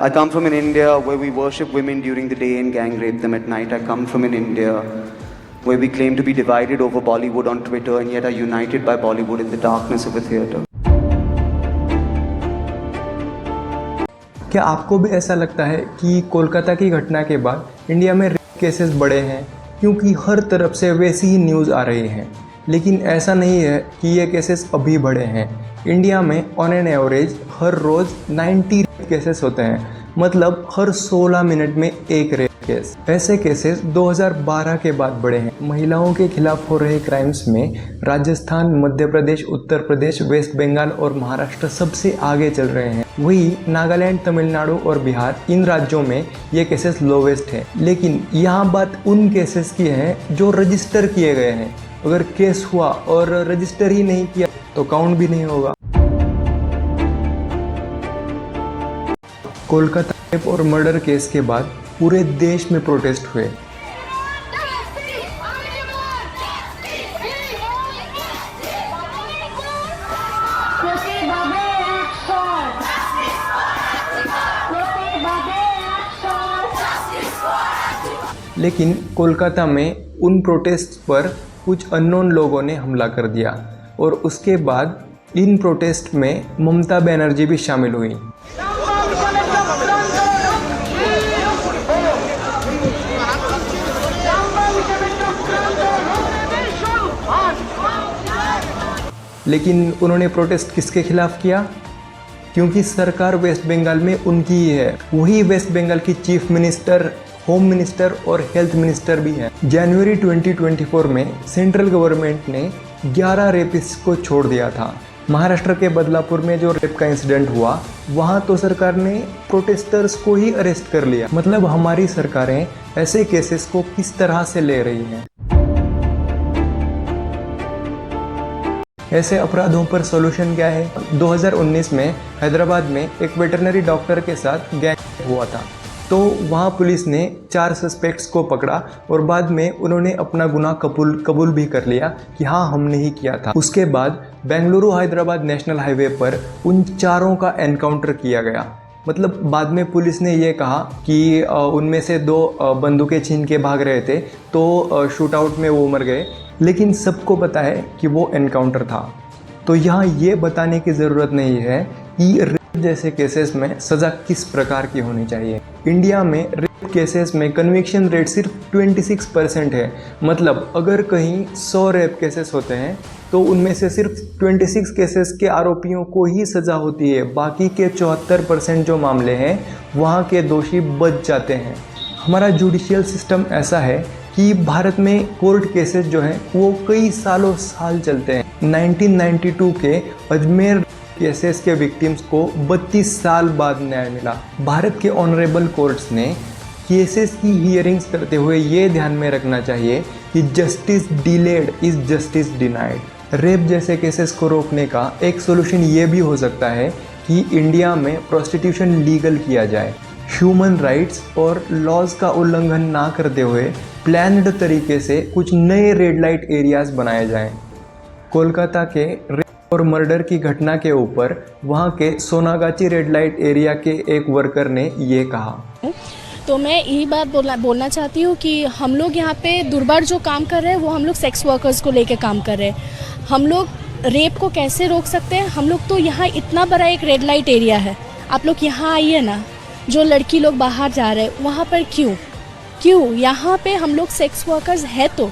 I come from an India where we worship women during the day and gang rape them at night. I come from an India where we claim to be divided over Bollywood on Twitter and yet are united by Bollywood in the darkness of a theatre. क्या आपको भी ऐसा लगता है कि कोलकाता की घटना के बाद इंडिया में रेप केसेस बढ़े हैं, क्योंकि हर तरफ से वैसी ही न्यूज़ आ रही हैं? लेकिन ऐसा नहीं है कि ये केसेस अभी बढ़े हैं। इंडिया में ऑन एन एवरेज हर रोज़ 90 रेप केसेस होते हैं, मतलब हर 16 मिनट में एक रेप केस। ऐसे केसेस 2012 के बाद बढ़े हैं। महिलाओं के खिलाफ हो रहे क्राइम्स में राजस्थान, मध्य प्रदेश, उत्तर प्रदेश, वेस्ट बंगाल और महाराष्ट्र सबसे आगे चल रहे हैं। वही नागालैंड, तमिलनाडु और बिहार, इन राज्यों में ये केसेस लोवेस्ट है। लेकिन यहाँ बात उन केसेस की है जो रजिस्टर किए गए हैं। अगर केस हुआ और रजिस्टर ही नहीं किया तो काउंट भी नहीं होगा। कोलकाता रेप और मर्डर केस के बाद पूरे देश में प्रोटेस्ट हुए। लेकिन कोलकाता में उन प्रोटेस्ट पर कुछ अननोन लोगों ने हमला कर दिया और उसके बाद इन प्रोटेस्ट में ममता बनर्जी भी शामिल हुई। लेकिन उन्होंने प्रोटेस्ट किसके खिलाफ किया? क्योंकि सरकार वेस्ट बंगाल में उनकी ही है। वही वेस्ट बंगाल की चीफ मिनिस्टर, होम मिनिस्टर और हेल्थ मिनिस्टर भी हैं। जनवरी 2024 में सेंट्रल गवर्नमेंट ने 11 रेपिस्ट को छोड़ दिया था। महाराष्ट्र के बदलापुर में जो रेप का इंसिडेंट हुआ, वहाँ तो सरकार ने प्रोटेस्टर्स को ही अरेस्ट कर लिया। मतलब हमारी सरकारें ऐसे केसेस को किस तरह से ले रही हैं। ऐसे अपराधों पर सॉल्यूशन क्या है? 2019 में हैदराबाद में एक वेटरनरी डॉक्टर के साथ गैंग हुआ था, तो वहाँ पुलिस ने 4 सस्पेक्ट्स को पकड़ा और बाद में उन्होंने अपना गुनाह कबूल भी कर लिया कि हाँ, हमने ही किया था। उसके बाद बेंगलुरु हैदराबाद नेशनल हाईवे पर उन चारों का एनकाउंटर किया गया। मतलब बाद में पुलिस ने ये कहा कि उनमें से 2 बंदूकें छीन के भाग रहे थे, तो शूट आउट में वो मर गए। लेकिन सबको पता है कि वो एनकाउंटर था। तो यहाँ ये बताने की ज़रूरत नहीं है कि रेप जैसे केसेस में सज़ा किस प्रकार की होनी चाहिए। इंडिया में रेप केसेस में कन्विक्शन रेट सिर्फ 26% है। मतलब अगर कहीं 100 रेप केसेस होते हैं तो उनमें से सिर्फ 26 केसेस के आरोपियों को ही सज़ा होती है। बाकी के 74% जो मामले हैं वहाँ के दोषी बच जाते हैं। हमारा जुडिशियल सिस्टम ऐसा है कि भारत में कोर्ट केसेस जो हैं वो कई साल चलते हैं। 1992 के अजमेर केसेस के विक्टिम्स को 32 साल बाद न्याय मिला। भारत के ऑनरेबल कोर्ट्स ने केसेस की हियरिंग्स करते हुए ये ध्यान में रखना चाहिए कि justice delayed is justice denied. Rape जैसे केसेस को रोकने का एक सोल्यूशन ये भी हो सकता है कि इंडिया में प्रोस्टिट्यूशन लीगल किया जाए। ह्यूमन राइट्स और लॉज का उल्लंघन ना करते हुए प्लान्ड तरीके से कुछ नए रेड लाइट एरियाज बनाए जाएं। कोलकाता के रेप और मर्डर की घटना के ऊपर वहां के सोनागाची रेड लाइट एरिया के एक वर्कर ने ये कहा। तो मैं यही बात बोलना चाहती हूँ कि हम लोग यहाँ पे दुर्बार जो काम कर रहे हैं वो हम लोग सेक्स वर्कर्स को लेके काम कर रहे हैं। हम लोग रेप को कैसे रोक सकते हैं? हम लोग तो यहाँ इतना बड़ा एक रेड लाइट एरिया है, आप लोग यहाँ आइए ना। जो लड़की लोग बाहर जा रहे हैं वहाँ पर क्यों यहाँ पे हम लोग सेक्स वर्कर्स है तो